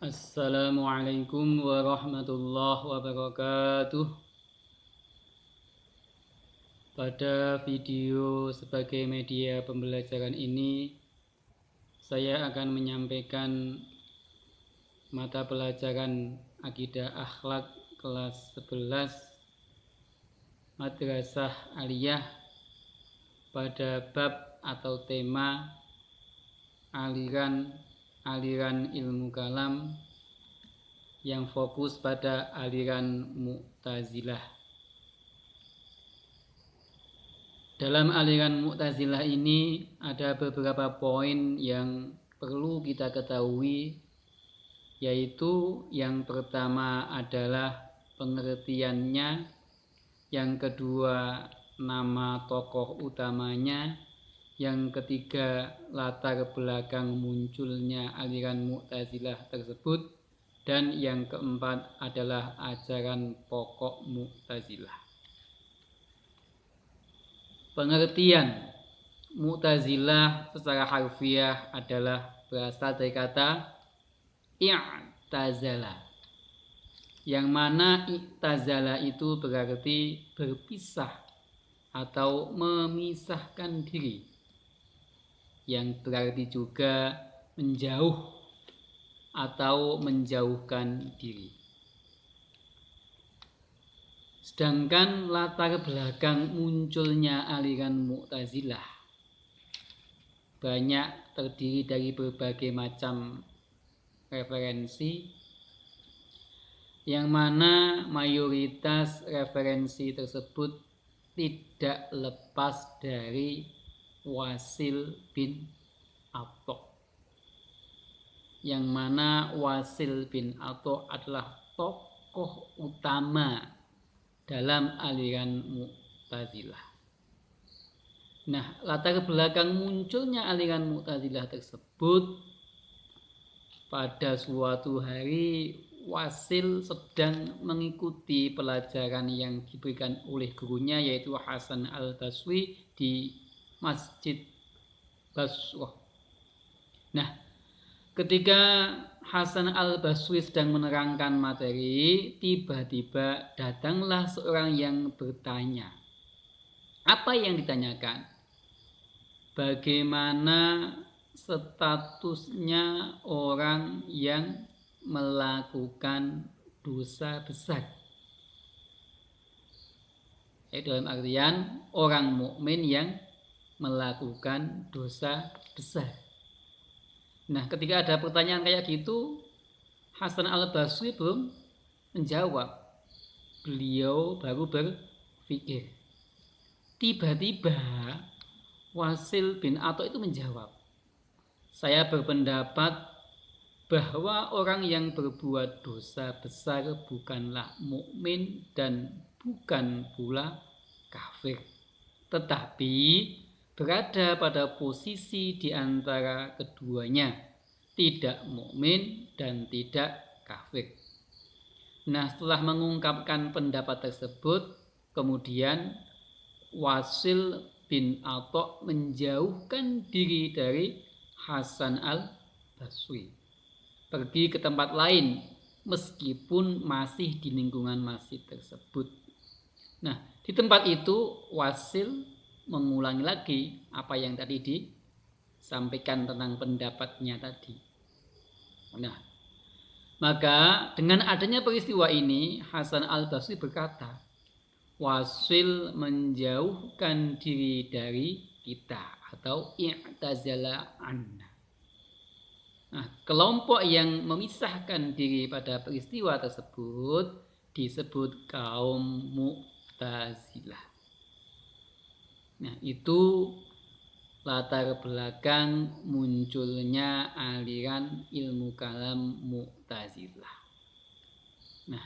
Assalamualaikum warahmatullahi wabarakatuh. Pada video sebagai media pembelajaran ini, saya akan menyampaikan mata pelajaran Akidah Akhlak kelas 11 Madrasah Aliyah pada bab atau tema aliran ilmu kalam yang fokus pada aliran Mu'tazilah. Dalam aliran Mu'tazilah ini ada beberapa poin yang perlu kita ketahui, yaitu yang pertama adalah pengertiannya, yang kedua nama tokoh utamanya, yang ketiga latar belakang munculnya aliran Mu'tazilah tersebut, dan yang keempat adalah ajaran pokok Mu'tazilah. Pengertian Mu'tazilah secara harfiah adalah berasal dari kata i'tazala, yang mana i'tazala itu berarti berpisah atau memisahkan diri, yang berarti juga menjauh atau menjauhkan diri. Sedangkan latar belakang munculnya aliran Mu'tazilah banyak terdiri dari berbagai macam referensi, yang mana mayoritas referensi tersebut tidak lepas dari Wasil bin Atha, yang mana Wasil bin Atha adalah tokoh utama dalam aliran Mu'tazilah. Nah, latar belakang munculnya aliran Mu'tazilah tersebut, pada suatu hari Wasil sedang mengikuti pelajaran yang diberikan oleh gurunya, yaitu Hasan al-Basri, di Masjid Basrah. Nah, ketika Hasan al-Basri sedang menerangkan materi, tiba-tiba datanglah seorang yang bertanya. Apa yang ditanyakan? Bagaimana statusnya orang yang melakukan dosa besar? Dalam artian orang mukmin yang melakukan dosa besar. Nah, ketika ada pertanyaan kayak gitu, Hasan al-Basri belum menjawab. Beliau baru berpikir. Tiba-tiba Wasil bin Atha itu menjawab, saya berpendapat bahwa orang yang berbuat dosa besar bukanlah mukmin dan bukan pula kafir, tetapi berada pada posisi di antara keduanya, tidak mukmin dan tidak kafir. Nah, setelah mengungkapkan pendapat tersebut, kemudian Wasil bin Atha menjauhkan diri dari Hasan al-Basri, pergi ke tempat lain meskipun masih di lingkungan masjid tersebut. Nah, di tempat itu Wasil mengulangi lagi apa yang tadi disampaikan tentang pendapatnya tadi. Nah, maka dengan adanya peristiwa ini, Hasan al-Basri berkata, Wasil menjauhkan diri dari kita atau i'tazala anna. Nah, kelompok yang memisahkan diri pada peristiwa tersebut disebut kaum Mu'tazilah. Nah, itu latar belakang munculnya aliran ilmu kalam Mu'tazilah. Nah,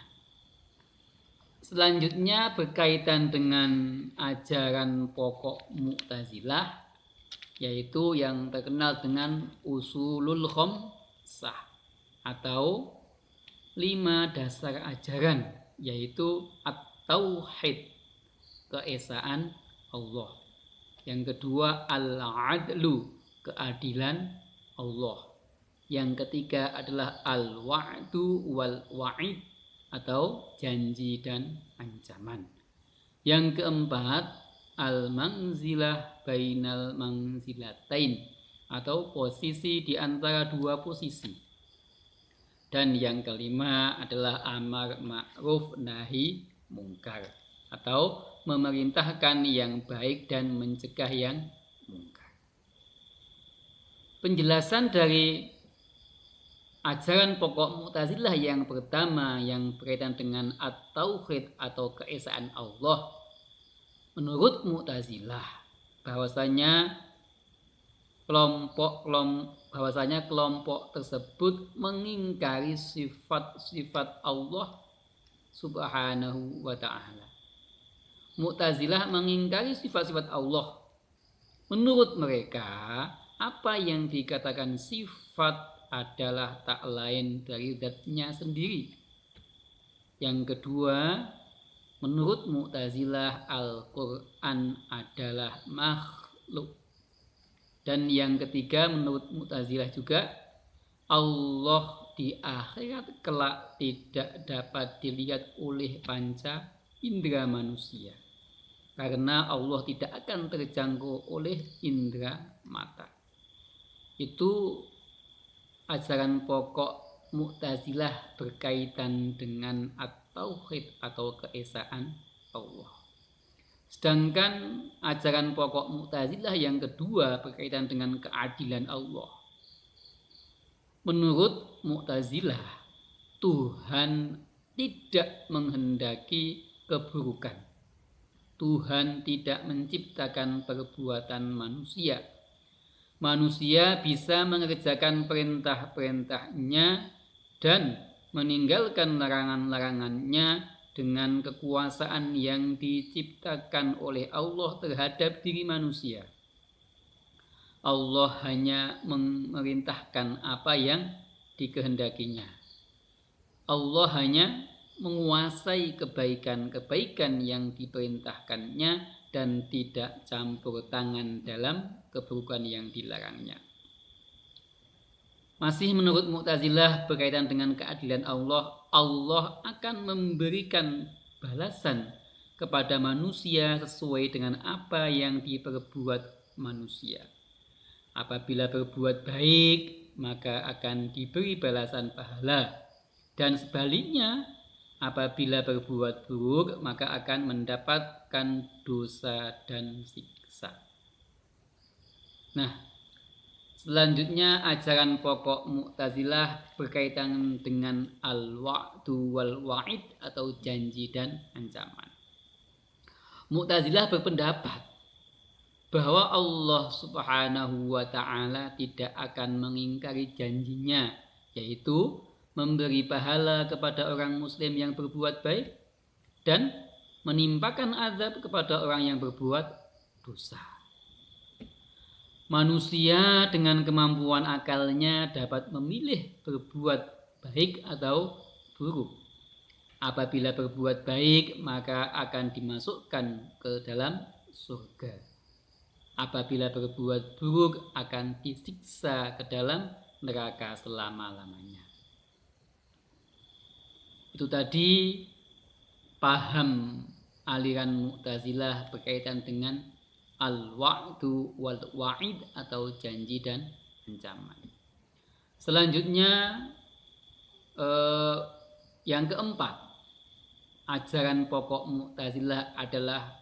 selanjutnya berkaitan dengan ajaran pokok Mu'tazilah, yaitu yang terkenal dengan usulul khamsah atau 5 dasar ajaran, yaitu at-tauhid, keesaan Allah. Yang kedua al-adlu, keadilan Allah. Yang ketiga adalah al-wa'du wal wa'id atau janji dan ancaman. Yang keempat al-manzilah bainal manzilatain atau posisi di antara dua posisi. Dan yang kelima adalah amar ma'ruf nahi mungkar atau memerintahkan yang baik dan mencegah yang mungkar. Penjelasan dari ajaran pokok Mu'tazilah yang pertama yang berkaitan dengan at-tauhid atau keesaan Allah. Menurut Mu'tazilah bahwasanya kelompok tersebut mengingkari sifat-sifat Allah Subhanahu wa ta'ala. Mu'tazilah mengingkari sifat-sifat Allah. Menurut mereka, apa yang dikatakan sifat adalah tak lain dari zatnya sendiri. Yang kedua, menurut Mu'tazilah Al-Quran adalah makhluk. Dan yang ketiga menurut Mu'tazilah juga Allah di akhirat kelak tidak dapat dilihat oleh panca indera manusia. Karena Allah tidak akan terjangkau oleh indera mata. Itu ajaran pokok Mu'tazilah berkaitan dengan at-tauhid atau keesaan Allah. Sedangkan ajaran pokok Mu'tazilah yang kedua berkaitan dengan keadilan Allah. Menurut Mu'tazilah, Tuhan tidak menghendaki keburukan. Tuhan tidak menciptakan perbuatan manusia. Manusia bisa mengerjakan perintah-perintahnya dan meninggalkan larangan-larangannya dengan kekuasaan yang diciptakan oleh Allah terhadap diri manusia. Allah hanya memerintahkan apa yang dikehendakinya. Allah hanya menguasai kebaikan-kebaikan yang diperintahkannya dan tidak campur tangan dalam keburukan yang dilarangnya. Masih menurut Mu'tazilah berkaitan dengan keadilan Allah, Allah akan memberikan balasan kepada manusia sesuai dengan apa yang diperbuat manusia. Apabila berbuat baik, maka akan diberi balasan pahala. Dan sebaliknya, apabila berbuat buruk, maka akan mendapatkan dosa dan siksa. Nah, selanjutnya ajaran pokok Mu'tazilah berkaitan dengan al-wa'du wal wa'id atau janji dan ancaman. Mu'tazilah berpendapat bahwa Allah Subhanahu wa ta'ala tidak akan mengingkari janjinya, yaitu memberi pahala kepada orang muslim yang berbuat baik dan menimpakan azab kepada orang yang berbuat dosa. Manusia dengan kemampuan akalnya dapat memilih berbuat baik atau buruk. Apabila berbuat baik, maka akan dimasukkan ke dalam surga. Apabila berbuat buruk, akan disiksa ke dalam neraka selama-lamanya. Itu tadi paham aliran Mu'tazilah berkaitan dengan al-wa'du wal wa'id atau janji dan ancaman. Selanjutnya yang keempat, ajaran pokok Mu'tazilah adalah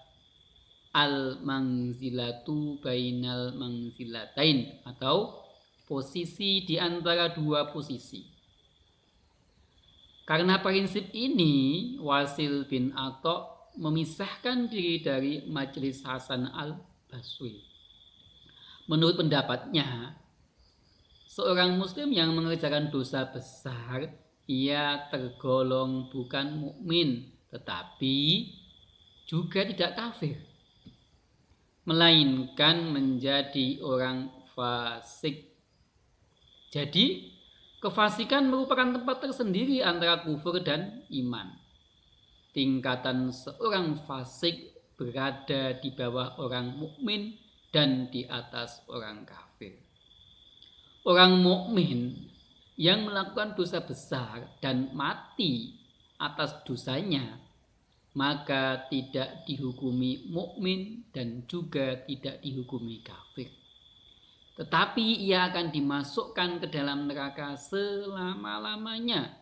al-manzilatu bainal manzilatain atau posisi di antara dua posisi. Karena prinsip ini, Wasil bin Atha memisahkan diri dari Majelis Hasan al-Basri. Menurut pendapatnya, seorang muslim yang mengerjakan dosa besar, ia tergolong bukan mukmin, tetapi juga tidak kafir, melainkan menjadi orang fasik. Jadi, kefasikan merupakan tempat tersendiri antara kufur dan iman. Tingkatan seorang fasik berada di bawah orang mukmin dan di atas orang kafir. Orang mukmin yang melakukan dosa besar dan mati atas dosanya, maka tidak dihukumi mukmin dan juga tidak dihukumi kafir. Tetapi ia akan dimasukkan ke dalam neraka selama-lamanya.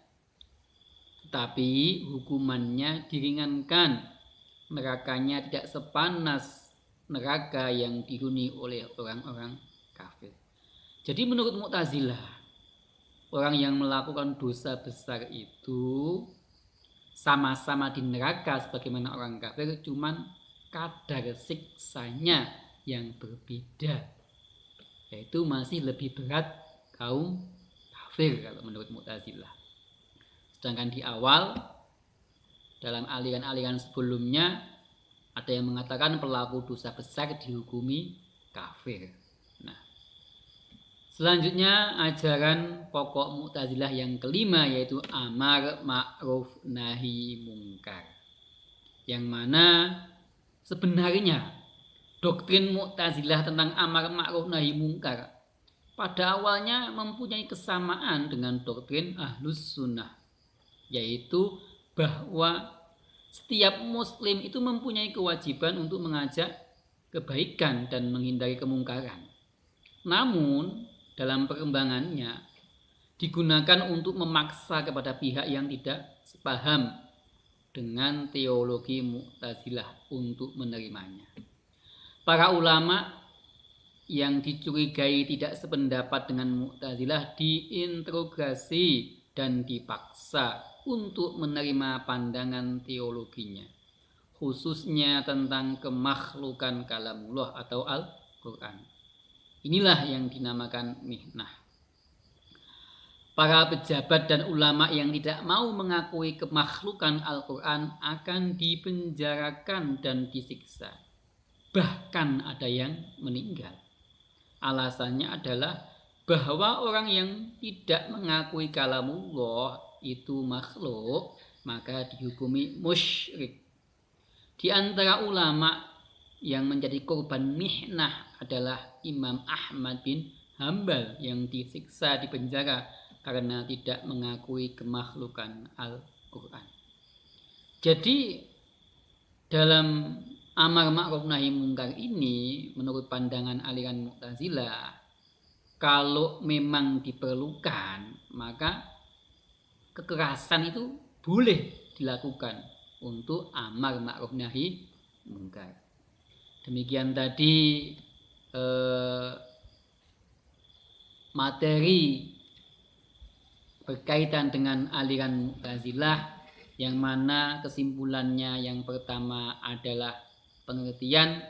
Tetapi hukumannya diringankan. Nerakanya tidak sepanas neraka yang dihuni oleh orang-orang kafir. Jadi menurut Mu'tazilah, orang yang melakukan dosa besar itu sama-sama di neraka sebagaimana orang kafir, cuman kadar siksanya yang berbeda. Yaitu masih lebih berat kaum kafir kalau menurut Mu'tazilah. Sedangkan di awal dalam aliran-aliran sebelumnya ada yang mengatakan pelaku dosa besar dihukumi kafir. Nah, selanjutnya ajaran pokok Mu'tazilah yang kelima yaitu amar ma'ruf nahi mungkar. Yang mana sebenarnya doktrin Mu'tazilah tentang amar ma'ruf nahi mungkar pada awalnya mempunyai kesamaan dengan doktrin Ahlus Sunnah, yaitu bahwa setiap muslim itu mempunyai kewajiban untuk mengajak kebaikan dan menghindari kemungkaran. Namun dalam perkembangannya digunakan untuk memaksa kepada pihak yang tidak sepaham dengan teologi Mu'tazilah untuk menerimanya. Para ulama yang dicurigai tidak sependapat dengan Mu'tazilah diinterogasi dan dipaksa untuk menerima pandangan teologinya, khususnya tentang kemakhlukan kalamullah atau Al-Quran. Inilah yang dinamakan mihnah. Para pejabat dan ulama yang tidak mau mengakui kemakhlukan Al-Quran akan dipenjarakan dan disiksa. Bahkan ada yang meninggal. Alasannya adalah bahwa orang yang tidak mengakui kalamullah itu makhluk, maka dihukumi musyrik. Di antara ulama yang menjadi korban mihnah adalah Imam Ahmad bin Hambal yang disiksa di penjara karena tidak mengakui kemakhlukan Al-Quran. Jadi dalam amar ma'ruf nahi mungkar ini menurut pandangan aliran Mu'tazilah, kalau memang diperlukan maka kekerasan itu boleh dilakukan untuk amar ma'ruf nahi mungkar. Demikian tadi materi berkaitan dengan aliran Mu'tazilah, yang mana kesimpulannya yang pertama adalah pengertian,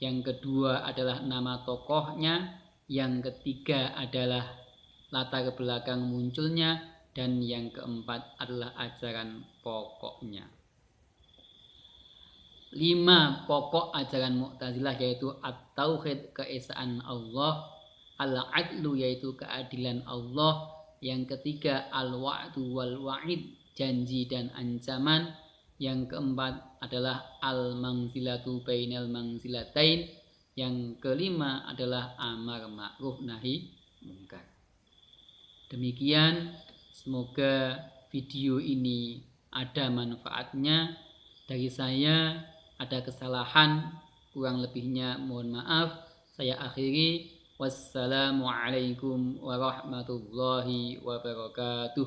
yang kedua adalah nama tokohnya, yang ketiga adalah latar belakang munculnya, dan yang keempat adalah ajaran pokoknya. 5 pokok ajaran Mu'tazilah yaitu at-tauhid, keesaan Allah, al-adlu yaitu keadilan Allah, yang ketiga al-wa'du wal wa'id, janji dan ancaman, yang keempat adalah al-manzilatu bainal manzilatain, yang kelima adalah amar ma'ruf nahi mungkar. Demikian, semoga video ini ada manfaatnya. Dari saya ada kesalahan, kurang lebihnya mohon maaf. Saya akhiri. Wassalamualaikum warahmatullahi wabarakatuh.